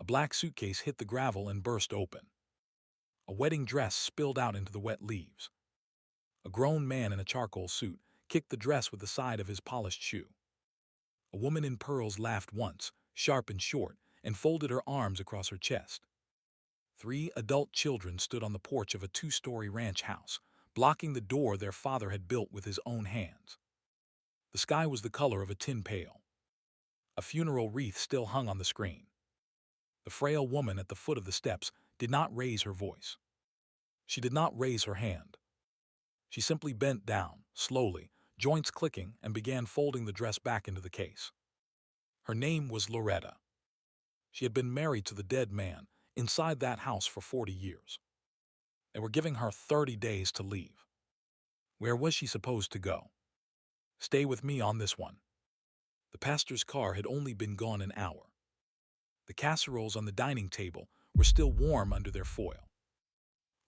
black suitcase hit the gravel and burst open. A wedding dress spilled out into the wet leaves. A grown man in a charcoal suit kicked the dress with the side of his polished shoe. A woman in pearls laughed once, sharp and short, and folded her arms across her chest. 3 adult children stood on the porch of a 2-story ranch house, blocking the door their father had built with his own hands. The sky was the color of a tin pail. A funeral wreath still hung on the screen. The frail woman at the foot of the steps did not raise her voice. She did not raise her hand. She simply bent down, slowly, joints clicking, and began folding the dress back into the case. Her name was Loretta. She had been married to the dead man inside that house for 40 years. They were giving her 30 days to leave. Where was she supposed to go? Stay with me on this one. The pastor's car had only been gone an hour. The casseroles on the dining table were still warm under their foil.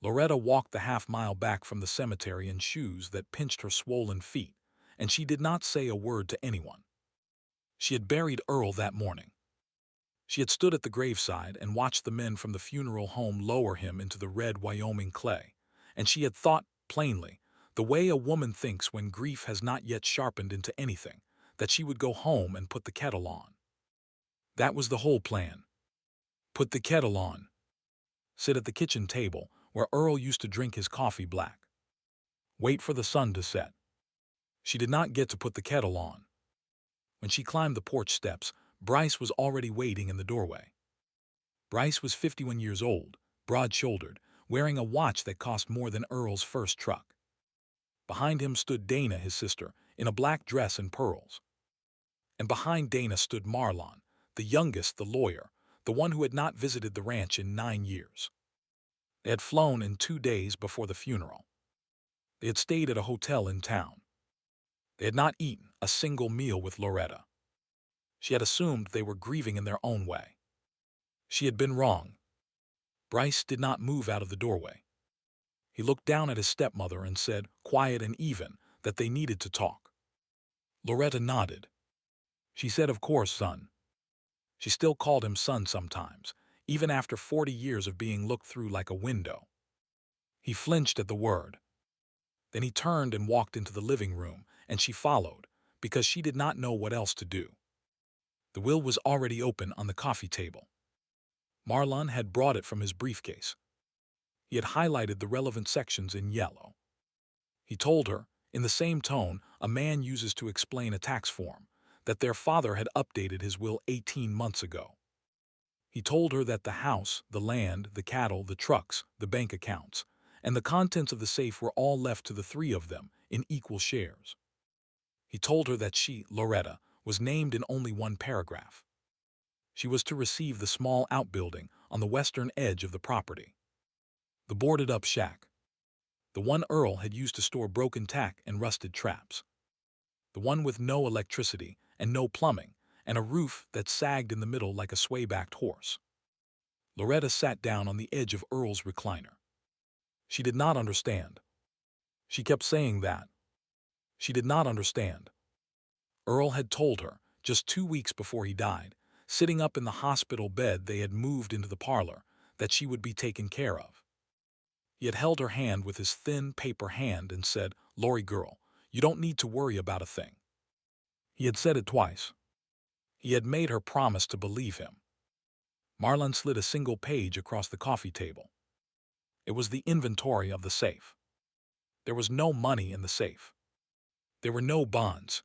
Loretta walked the half-mile back from the cemetery in shoes that pinched her swollen feet, and she did not say a word to anyone. She had buried Earl that morning. She had stood at the graveside and watched the men from the funeral home lower him into the red Wyoming clay, and she had thought, plainly, the way a woman thinks when grief has not yet sharpened into anything, that she would go home and put the kettle on. That was the whole plan. Put the kettle on. Sit at the kitchen table, where Earl used to drink his coffee black. Wait for the sun to set. She did not get to put the kettle on. When she climbed the porch steps, Bryce was already waiting in the doorway. Bryce was 51 years old, broad-shouldered, wearing a watch that cost more than Earl's first truck. Behind him stood Dana, his sister, in a black dress and pearls. And behind Dana stood Marlon, the youngest, the lawyer, the one who had not visited the ranch in 9 years. They had flown in 2 days before the funeral. They had stayed at a hotel in town. They had not eaten a single meal with Loretta. She had assumed they were grieving in their own way. She had been wrong. Bryce did not move out of the doorway. He looked down at his stepmother and said, quiet and even, that they needed to talk. Loretta nodded. She said, of course, son. She still called him son sometimes, even after 40 years of being looked through like a window. He flinched at the word. Then he turned and walked into the living room, and she followed, because she did not know what else to do. The will was already open on the coffee table. Marlon had brought it from his briefcase. He had highlighted the relevant sections in yellow. He told her, in the same tone a man uses to explain a tax form, that their father had updated his will 18 months ago. He told her that the house, the land, the cattle, the trucks, the bank accounts, and the contents of the safe were all left to the 3 of them in equal shares. He told her that she, Loretta, was named in only 1 paragraph. She was to receive the small outbuilding on the western edge of the property. The boarded-up shack. The one Earl had used to store broken tack and rusted traps. The one with no electricity and no plumbing, and a roof that sagged in the middle like a sway-backed horse. Loretta sat down on the edge of Earl's recliner. She did not understand. She kept saying that. She did not understand. Earl had told her, just 2 weeks before he died, sitting up in the hospital bed they had moved into the parlor, that she would be taken care of. He had held her hand with his thin paper hand and said, Lori girl, you don't need to worry about a thing. He had said it twice. He had made her promise to believe him. Marlon slid a single page across the coffee table. It was the inventory of the safe. There was no money in the safe. There were no bonds.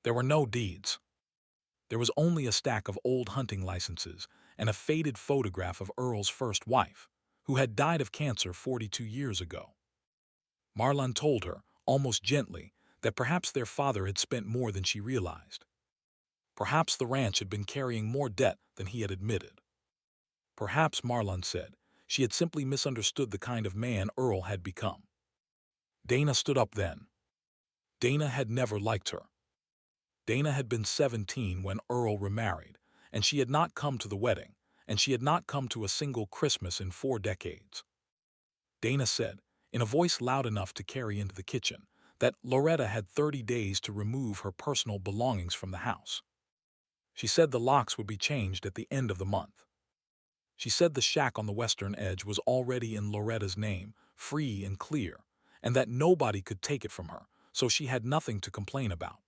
There were no deeds. There was only a stack of old hunting licenses and a faded photograph of Earl's first wife, who had died of cancer 42 years ago. Marlon told her, almost gently, that perhaps their father had spent more than she realized. Perhaps the ranch had been carrying more debt than he had admitted. Perhaps, Marlon said, she had simply misunderstood the kind of man Earl had become. Dana stood up then. Dana had never liked her. Dana had been 17 when Earl remarried, and she had not come to the wedding, and she had not come to a single Christmas in 4 decades. Dana said, in a voice loud enough to carry into the kitchen, that Loretta had 30 days to remove her personal belongings from the house. She said the locks would be changed at the end of the month. She said the shack on the western edge was already in Loretta's name, free and clear, and that nobody could take it from her, so she had nothing to complain about.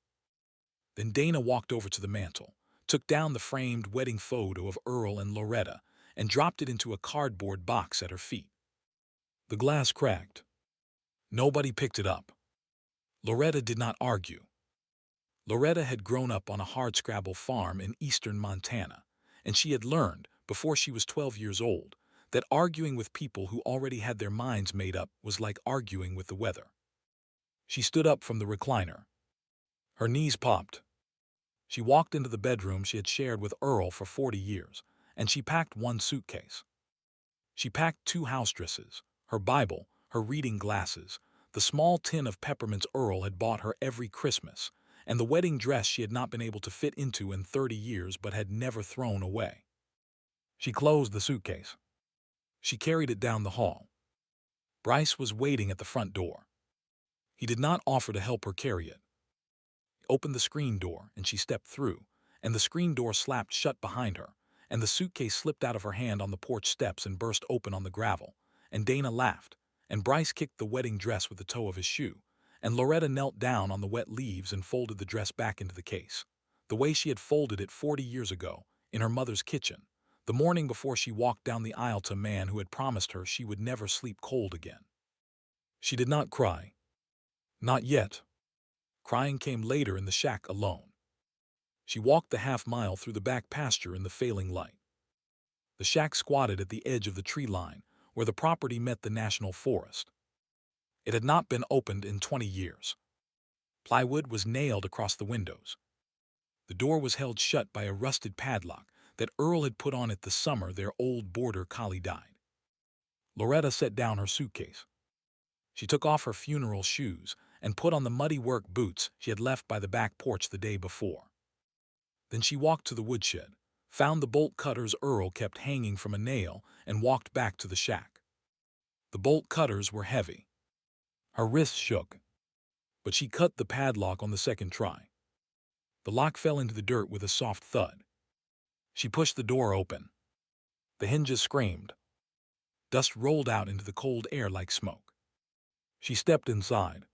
Then Dana walked over to the mantel, took down the framed wedding photo of Earl and Loretta, and dropped it into a cardboard box at her feet. The glass cracked. Nobody picked it up. Loretta did not argue. Loretta had grown up on a hardscrabble farm in eastern Montana, and she had learned, before she was 12 years old, that arguing with people who already had their minds made up was like arguing with the weather. She stood up from the recliner. Her knees popped. She walked into the bedroom she had shared with Earl for 40 years, and she packed one suitcase. She packed 2 house dresses, her Bible, her reading glasses, the small tin of peppermints Earl had bought her every Christmas, and the wedding dress she had not been able to fit into in 30 years but had never thrown away. She closed the suitcase. She carried it down the hall. Bryce was waiting at the front door. He did not offer to help her carry it. He opened the screen door, and she stepped through, and the screen door slapped shut behind her, and the suitcase slipped out of her hand on the porch steps and burst open on the gravel, and Dana laughed, and Bryce kicked the wedding dress with the toe of his shoe, and Loretta knelt down on the wet leaves and folded the dress back into the case, the way she had folded it 40 years ago, in her mother's kitchen, the morning before she walked down the aisle to a man who had promised her she would never sleep cold again. She did not cry. Not yet. Crying came later in the shack alone. She walked the half-mile through the back pasture in the failing light. The shack squatted at the edge of the tree line, where the property met the national forest. It had not been opened in 20 years. Plywood was nailed across the windows. The door was held shut by a rusted padlock that Earl had put on it the summer their old border collie died. Loretta set down her suitcase. She took off her funeral shoes and put on the muddy work boots she had left by the back porch the day before. Then she walked to the woodshed, found the bolt cutters Earl kept hanging from a nail, and walked back to the shack. The bolt cutters were heavy. Her wrists shook, but she cut the padlock on the second try. The lock fell into the dirt with a soft thud. She pushed the door open. The hinges screamed. Dust rolled out into the cold air like smoke. She stepped inside,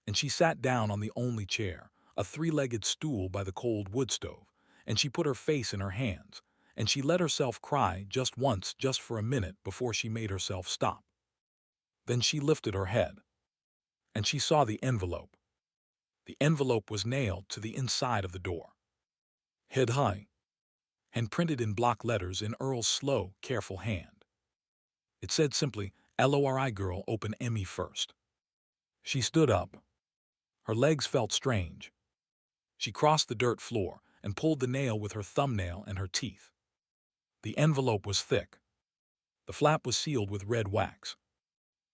and she sat down on the only chair, a 3-legged stool by the cold wood stove, and she put her face in her hands, and she let herself cry just once, just for a minute, before she made herself stop. Then she lifted her head, and she saw the envelope. The envelope was nailed to the inside of the door, head high, and printed in block letters in Earl's slow, careful hand. It said simply, "Lori girl, open Emmy first." She stood up. Her legs felt strange. She crossed the dirt floor and pulled the nail with her thumbnail and her teeth. The envelope was thick. The flap was sealed with red wax.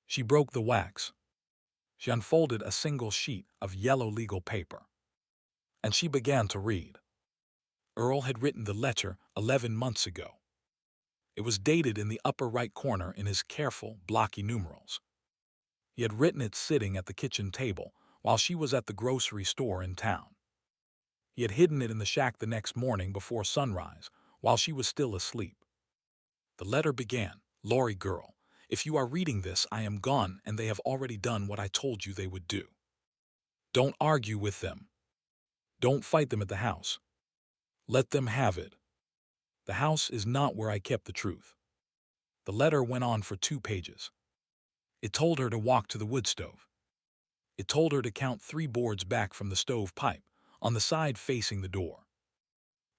She broke the wax. She unfolded a single sheet of yellow legal paper, and she began to read. Earl had written the letter 11 months ago. It was dated in the upper right corner in his careful, blocky numerals. He had written it sitting at the kitchen table while she was at the grocery store in town. He had hidden it in the shack the next morning before sunrise, while she was still asleep. The letter began, "Lori girl, if you are reading this, I am gone and they have already done what I told you they would do. Don't argue with them. Don't fight them at the house. Let them have it. The house is not where I kept the truth." The letter went on for 2 pages. It told her to walk to the wood stove. It told her to count 3 boards back from the stove pipe, on the side facing the door.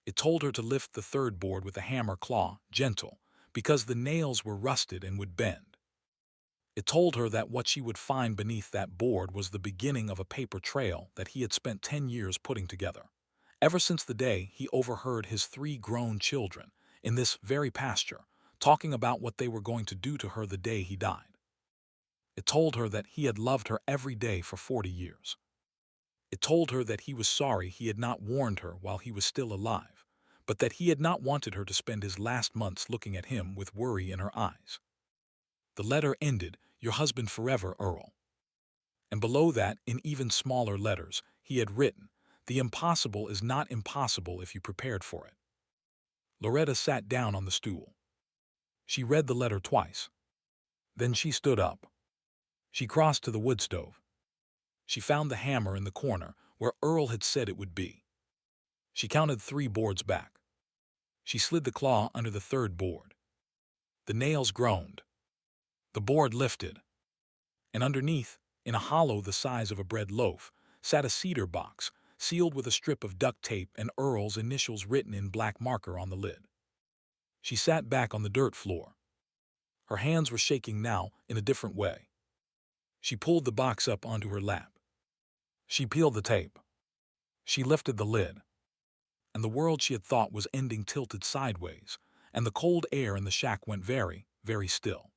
It told her to lift the 3rd board with a hammer claw, gentle, because the nails were rusted and would bend. It told her that what she would find beneath that board was the beginning of a paper trail that he had spent 10 years putting together, ever since the day he overheard his 3 grown children, in this very pasture, talking about what they were going to do to her the day he died. It told her that he had loved her every day for 40 years. It told her that he was sorry he had not warned her while he was still alive, but that he had not wanted her to spend his last months looking at him with worry in her eyes. The letter ended, "Your husband forever, Earl." And below that, in even smaller letters, he had written, "The impossible is not impossible if you prepared for it." Loretta sat down on the stool. She read the letter twice. Then she stood up. She crossed to the wood stove. She found the hammer in the corner where Earl had said it would be. She counted 3 boards back. She slid the claw under the 3rd board. The nails groaned. The board lifted. And underneath, in a hollow the size of a bread loaf, sat a cedar box, sealed with a strip of duct tape and Earl's initials written in black marker on the lid. She sat back on the dirt floor. Her hands were shaking now in a different way. She pulled the box up onto her lap. She peeled the tape. She lifted the lid. And the world she had thought was ending tilted sideways, and the cold air in the shack went very, very still.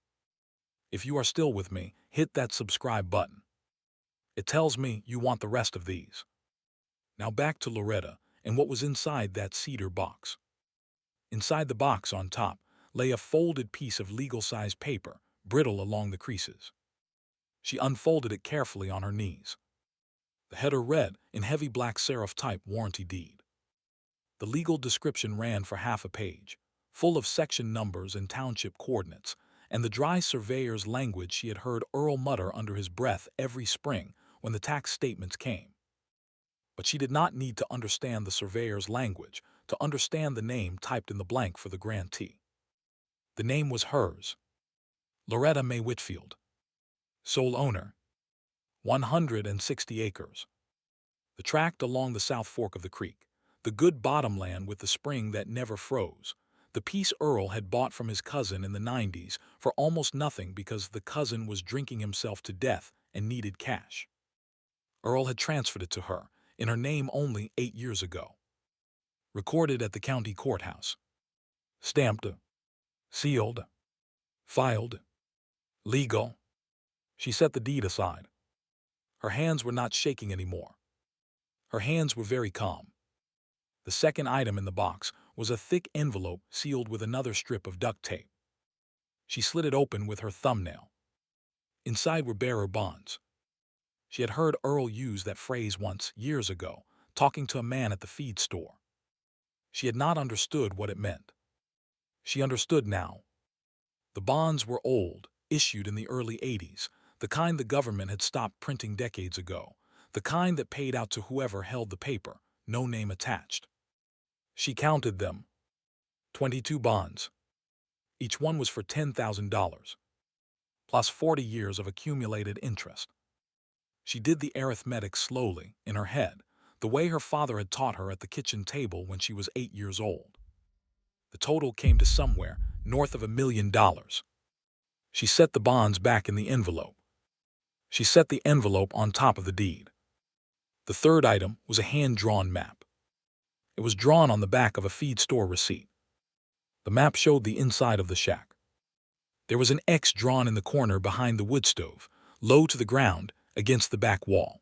If you are still with me, hit that subscribe button. It tells me you want the rest of these. Now back to Loretta and what was inside that cedar box. Inside the box on top lay a folded piece of legal-sized paper, brittle along the creases. She unfolded it carefully on her knees. The header read, in heavy black serif type, warranty deed. The legal description ran for half a page, full of section numbers and township coordinates, and the dry surveyor's language she had heard Earl mutter under his breath every spring when the tax statements came. But she did not need to understand the surveyor's language to understand the name typed in the blank for the grantee. The name was hers. Loretta May Whitfield. Sole owner. 160 acres. The tract along the south fork of the creek, the good bottomland with the spring that never froze, the piece Earl had bought from his cousin in the 90s for almost nothing because the cousin was drinking himself to death and needed cash. Earl had transferred it to her, in her name only 8 years ago. Recorded at the county courthouse. Stamped, sealed, filed, legal. She set the deed aside. Her hands were not shaking anymore. Her hands were very calm. The second item in the box was a thick envelope sealed with another strip of duct tape. She slid it open with her thumbnail. Inside were bearer bonds. She had heard Earl use that phrase once, years ago, talking to a man at the feed store. She had not understood what it meant. She understood now. The bonds were old, issued in the early 80s, the kind the government had stopped printing decades ago, the kind that paid out to whoever held the paper, no name attached. She counted them. 22 bonds. Each one was for $10,000, plus 40 years of accumulated interest. She did the arithmetic slowly, in her head, the way her father had taught her at the kitchen table when she was 8 years old. The total came to somewhere north of $1 million. She set the bonds back in the envelope. She set the envelope on top of the deed. The third item was a hand-drawn map. It was drawn on the back of a feed store receipt. The map showed the inside of the shack. There was an X drawn in the corner behind the wood stove, low to the ground, against the back wall.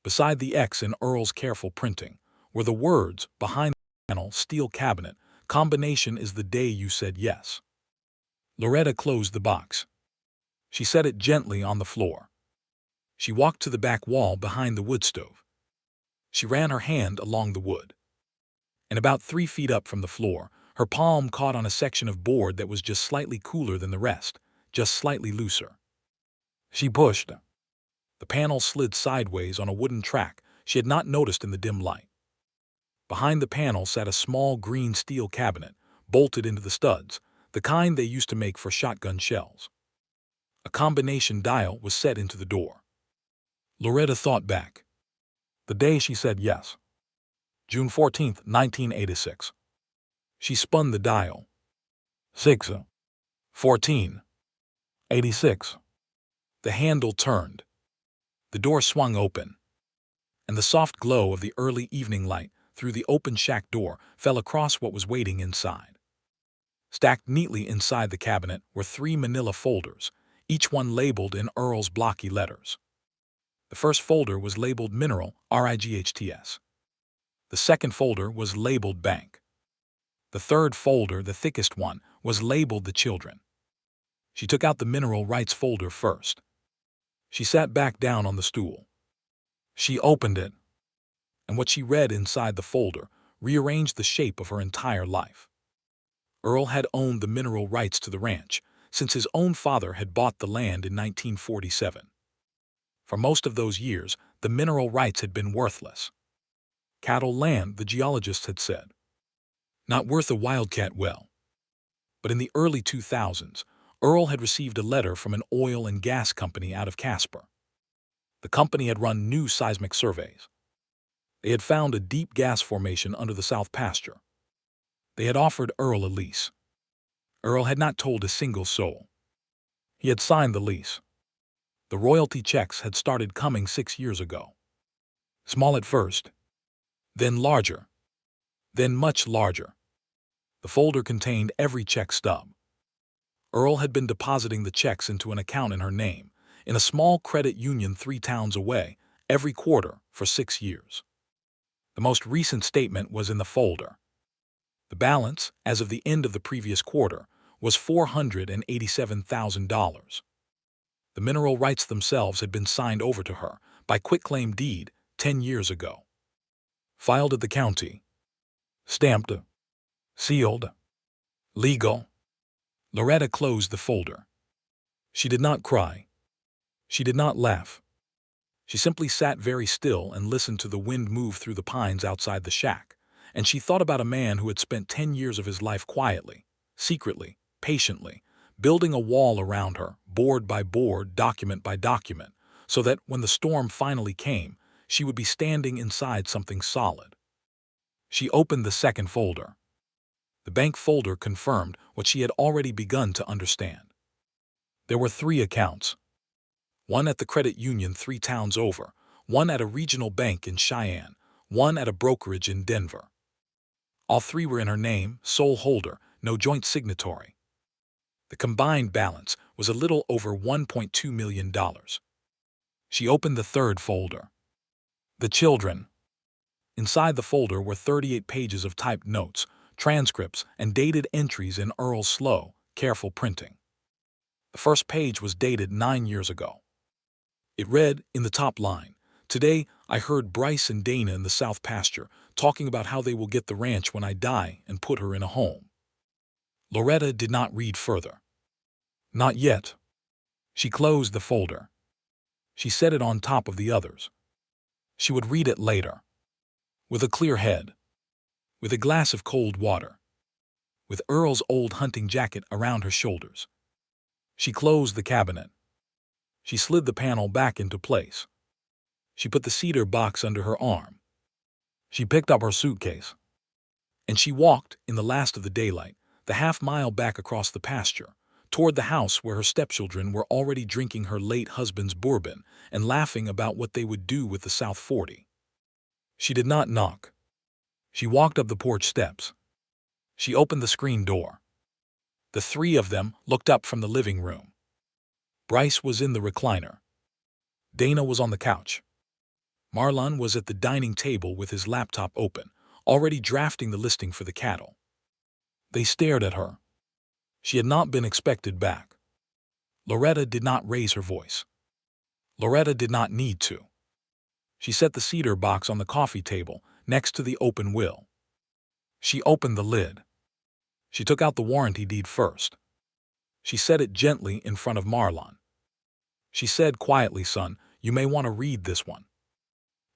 Beside the X in Earl's careful printing were the words behind the panel steel cabinet, combination is the day you said yes. Loretta closed the box. She set it gently on the floor. She walked to the back wall behind the wood stove. She ran her hand along the wood. And about 3 feet up from the floor, her palm caught on a section of board that was just slightly cooler than the rest, just slightly looser. She pushed. The panel slid sideways on a wooden track she had not noticed in the dim light. Behind the panel sat a small green steel cabinet, bolted into the studs, the kind they used to make for shotgun shells. A combination dial was set into the door. Loretta thought back. The day she said yes. June 14, 1986. She spun the dial. 6, 14, 86. The handle turned. The door swung open, and the soft glow of the early evening light through the open shack door fell across what was waiting inside. Stacked neatly inside the cabinet were 3 manila folders, each one labeled in Earl's blocky letters. The first folder was labeled Mineral, RIGHTS. The second folder was labeled Bank. The third folder, the thickest one, was labeled The Children. She took out the Mineral Rights folder first. She sat back down on the stool. She opened it, and what she read inside the folder rearranged the shape of her entire life. Earl had owned the mineral rights to the ranch since his own father had bought the land in 1947. For most of those years, the mineral rights had been worthless. Cattle land, the geologists had said. Not worth a wildcat well. But in the early 2000s, Earl had received a letter from an oil and gas company out of Casper. The company had run new seismic surveys. They had found a deep gas formation under the south pasture. They had offered Earl a lease. Earl had not told a single soul. He had signed the lease. The royalty checks had started coming 6 years ago. Small at first, then larger, then much larger. The folder contained every check stub. Earl had been depositing the checks into an account in her name, in a small credit union 3 towns away, every quarter for 6 years. The most recent statement was in the folder. The balance, as of the end of the previous quarter, was $487,000. The mineral rights themselves had been signed over to her by quitclaim deed 10 years ago. Filed at the county. Stamped. Sealed. Legal. Loretta closed the folder. She did not cry. She did not laugh. She simply sat very still and listened to the wind move through the pines outside the shack, and she thought about a man who had spent 10 years of his life quietly, secretly, patiently, building a wall around her, board by board, document by document, so that when the storm finally came, she would be standing inside something solid. She opened the second folder. The bank folder confirmed what she had already begun to understand. There were 3 accounts. One at the credit union 3 towns over, one at a regional bank in Cheyenne, one at a brokerage in Denver. All 3 were in her name, sole holder, no joint signatory. The combined balance was a little over $1.2 million. She opened the third folder. The children. Inside the folder were 38 pages of typed notes, transcripts, and dated entries in Earl's slow, careful printing. The first page was dated 9 years ago. It read, in the top line, "Today, I heard Bryce and Dana in the south pasture talking about how they will get the ranch when I die and put her in a home." Loretta did not read further. Not yet. She closed the folder. She set it on top of the others. She would read it later. With a clear head. With a glass of cold water. With Earl's old hunting jacket around her shoulders. She closed the cabinet. She slid the panel back into place. She put the cedar box under her arm. She picked up her suitcase. And she walked, in the last of the daylight, the half-mile back across the pasture, toward the house where her stepchildren were already drinking her late husband's bourbon and laughing about what they would do with the South 40. She did not knock. She walked up the porch steps. She opened the screen door. The 3 of them looked up from the living room. Bryce was in the recliner. Dana was on the couch. Marlon was at the dining table with his laptop open, already drafting the listing for the cattle. They stared at her. She had not been expected back. Loretta did not raise her voice. Loretta did not need to. She set the cedar box on the coffee table next to the open will. She opened the lid. She took out the warranty deed first. She set it gently in front of Marlon. She said quietly, "Son, you may want to read this one."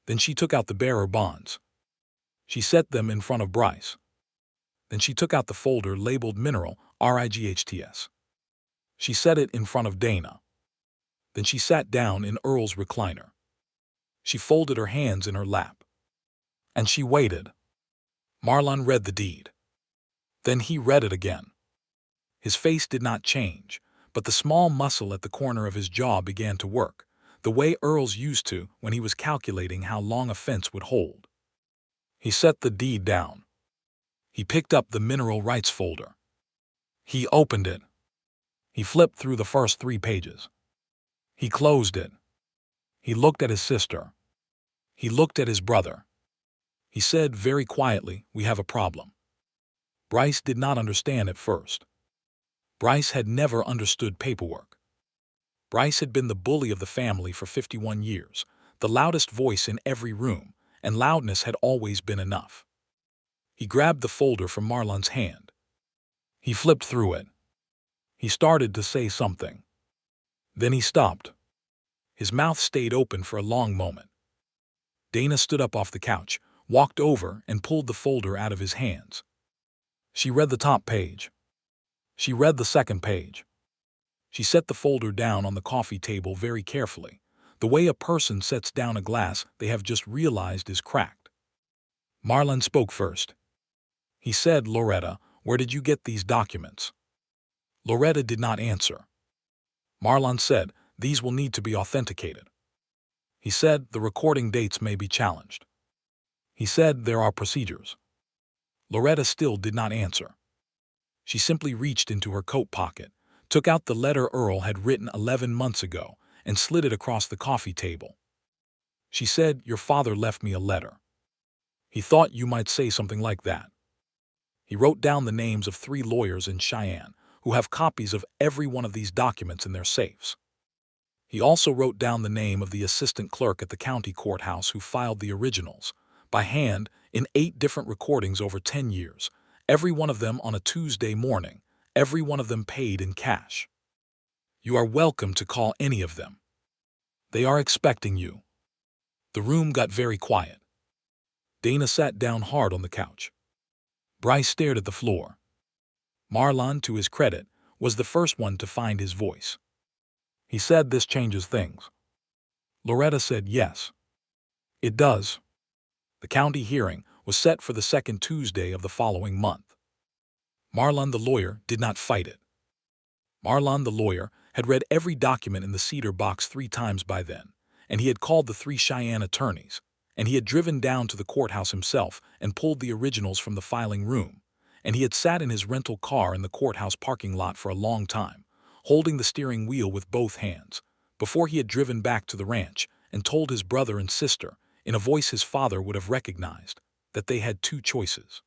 Then she took out the bearer bonds. She set them in front of Bryce. Then she took out the folder labeled Mineral RIGHTS. She set it in front of Dana. Then she sat down in Earl's recliner. She folded her hands in her lap. And she waited. Marlon read the deed. Then he read it again. His face did not change, but the small muscle at the corner of his jaw began to work, the way Earl's used to when he was calculating how long a fence would hold. He set the deed down. He picked up the mineral rights folder. He opened it. He flipped through the first 3 pages. He closed it. He looked at his sister. He looked at his brother. He said very quietly, "We have a problem." Bryce did not understand at first. Bryce had never understood paperwork. Bryce had been the bully of the family for 51 years, the loudest voice in every room, and loudness had always been enough. He grabbed the folder from Marlon's hand. He flipped through it. He started to say something. Then he stopped. His mouth stayed open for a long moment. Dana stood up off the couch, walked over, and pulled the folder out of his hands. She read the top page. She read the second page. She set the folder down on the coffee table very carefully, the way a person sets down a glass they have just realized is cracked. Marlon spoke first. He said, "Loretta, where did you get these documents?" Loretta did not answer. Marlon said, "These will need to be authenticated." He said, "The recording dates may be challenged." He said, "There are procedures." Loretta still did not answer. She simply reached into her coat pocket, took out the letter Earl had written 11 months ago, and slid it across the coffee table. She said, "Your father left me a letter. He thought you might say something like that. He wrote down the names of 3 lawyers in Cheyenne who have copies of every one of these documents in their safes. He also wrote down the name of the assistant clerk at the county courthouse who filed the originals, by hand, in 8 different recordings over 10 years, every one of them on a Tuesday morning, every one of them paid in cash. You are welcome to call any of them. They are expecting you." The room got very quiet. Dana sat down hard on the couch. Bryce stared at the floor. Marlon, to his credit, was the first one to find his voice. He said, "This changes things." Loretta said, "Yes, it does." The county hearing was set for the second Tuesday of the following month. Marlon the lawyer did not fight it. Marlon the lawyer had read every document in the cedar box 3 times by then, and he had called the 3 Cheyenne attorneys, and he had driven down to the courthouse himself and pulled the originals from the filing room, and he had sat in his rental car in the courthouse parking lot for a long time, holding the steering wheel with both hands, before he had driven back to the ranch and told his brother and sister, in a voice his father would have recognized, that they had 2 choices.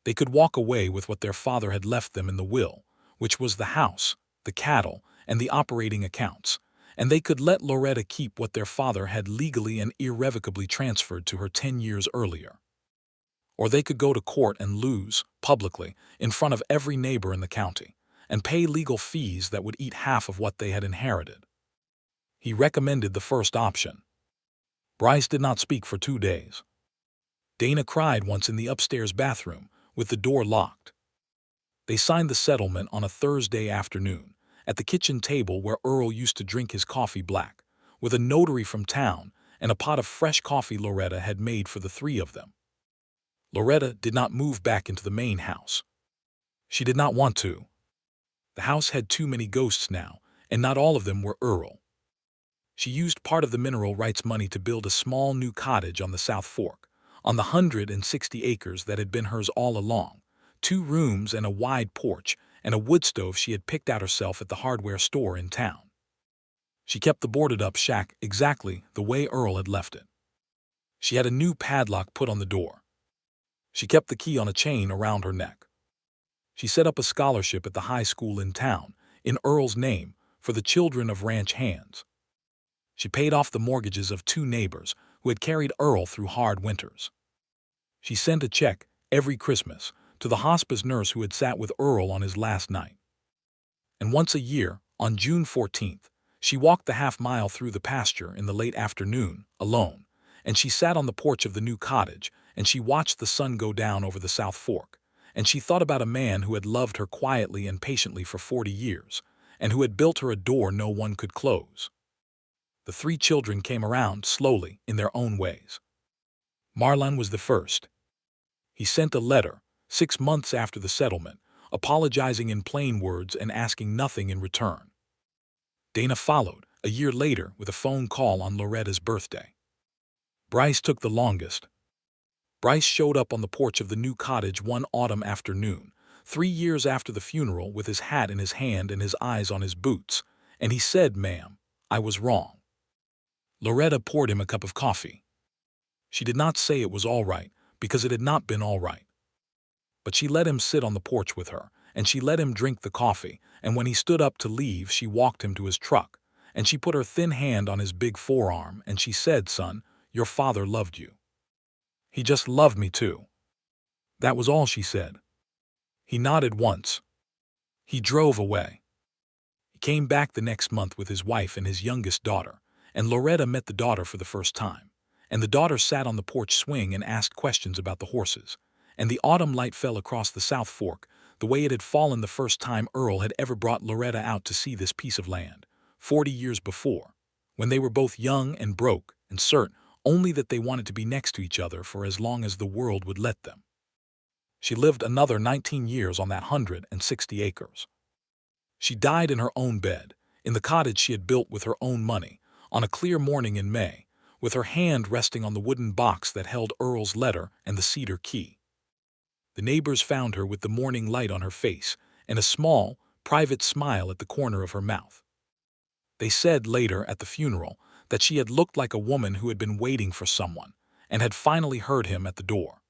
They could walk away with what their father had left them in the will, which was the house, the cattle, and the operating accounts, and they could let Loretta keep what their father had legally and irrevocably transferred to her 10 years earlier. Or they could go to court and lose, publicly, in front of every neighbor in the county, and pay legal fees that would eat half of what they had inherited. He recommended the first option. Bryce did not speak for 2 days. Dana cried once in the upstairs bathroom, with the door locked. They signed the settlement on a Thursday afternoon, at the kitchen table where Earl used to drink his coffee black, with a notary from town and a pot of fresh coffee Loretta had made for the 3 of them. Loretta did not move back into the main house. She did not want to. The house had too many ghosts now, and not all of them were Earl. She used part of the mineral rights money to build a small new cottage on the South Fork, on the 160 acres that had been hers all along, 2 rooms and a wide porch, and a wood stove she had picked out herself at the hardware store in town. She kept the boarded-up shack exactly the way Earl had left it. She had a new padlock put on the door. She kept the key on a chain around her neck. She set up a scholarship at the high school in town, in Earl's name, for the children of ranch hands. She paid off the mortgages of 2 neighbors who had carried Earl through hard winters. She sent a check, every Christmas, to the hospice nurse who had sat with Earl on his last night. And once a year, on June 14th, she walked the half-mile through the pasture in the late afternoon, alone, and she sat on the porch of the new cottage, and she watched the sun go down over the South Fork, and she thought about a man who had loved her quietly and patiently for 40 years, and who had built her a door no one could close. The 3 children came around slowly in their own ways. Marlon was the first. He sent a letter, 6 months after the settlement, apologizing in plain words and asking nothing in return. Dana followed, a year later, with a phone call on Loretta's birthday. Bryce took the longest. Bryce showed up on the porch of the new cottage one autumn afternoon, 3 years after the funeral, with his hat in his hand and his eyes on his boots, and he said, "Ma'am, I was wrong." Loretta poured him a cup of coffee. She did not say it was all right, because it had not been all right. But she let him sit on the porch with her, and she let him drink the coffee, and when he stood up to leave, she walked him to his truck, and she put her thin hand on his big forearm, and she said, "Son, your father loved you. He just loved me too." That was all she said. He nodded once. He drove away. He came back the next month with his wife and his youngest daughter, and Loretta met the daughter for the first time. And the daughter sat on the porch swing and asked questions about the horses. And the autumn light fell across the South Fork, the way it had fallen the first time Earl had ever brought Loretta out to see this piece of land, 40 years before, when they were both young and broke and certain only that they wanted to be next to each other for as long as the world would let them. She lived another 19 years on that 160 acres. She died in her own bed, in the cottage she had built with her own money, on a clear morning in May, with her hand resting on the wooden box that held Earl's letter and the cedar key. The neighbors found her with the morning light on her face and a small, private smile at the corner of her mouth. They said later at the funeral that she had looked like a woman who had been waiting for someone and had finally heard him at the door.